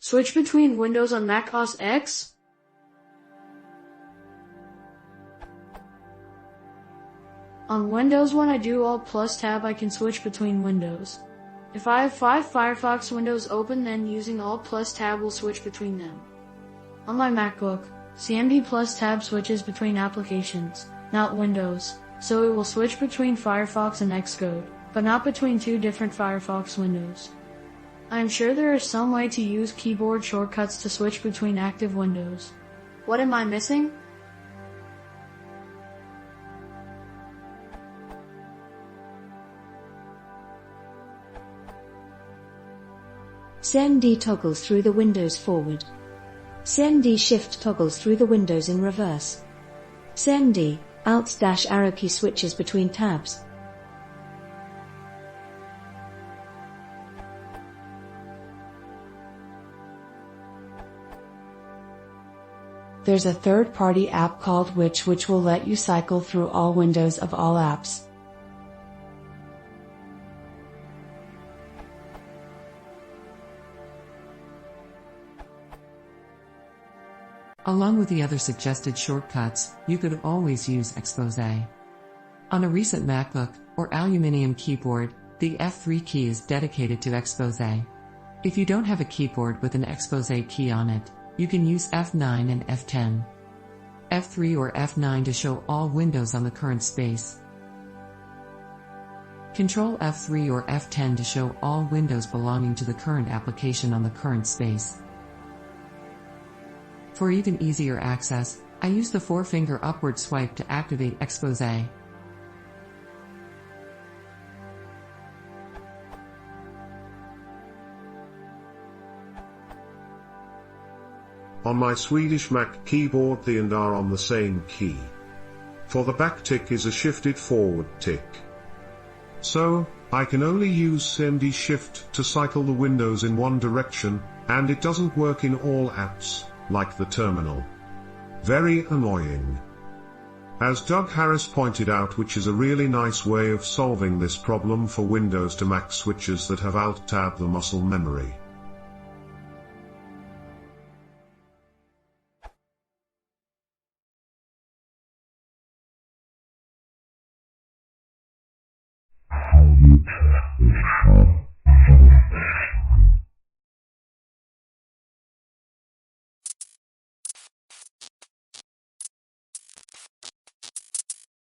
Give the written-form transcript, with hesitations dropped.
Switch between windows on Mac OS X. On Windows, when I do Alt plus Tab, I can switch between windows. If I have 5 Firefox windows open, then using Alt plus Tab will switch between them. On my MacBook, CMD plus Tab switches between applications, not windows, so it will switch between Firefox and Xcode, but not between two different Firefox windows. I am sure there is some way to use keyboard shortcuts to switch between active windows. What am I missing? CMD toggles through the windows forward. CMD Shift toggles through the windows in reverse. CMD Alt-arrow key switches between tabs. There's a third-party app called which will let you cycle through all windows of all apps. Along with the other suggested shortcuts, you could always use Expose. On a recent MacBook or aluminum keyboard, the F3 key is dedicated to Expose. If you don't have a keyboard with an Expose key on it, you can use F9 and F10. F3 or F9 to show all windows on the current space. Control F3 or F10 to show all windows belonging to the current application on the current space. For even easier access, I use the 4-finger upward swipe to activate Expose. On my Swedish Mac keyboard, the and are on the same key. For the back tick is a shifted forward tick. So, I can only use CMD Shift to cycle the windows in one direction, and it doesn't work in all apps, like the terminal. Very annoying. As Doug Harris pointed out, which is a really nice way of solving this problem for Windows to Mac switches that have Alt-Tab the muscle memory.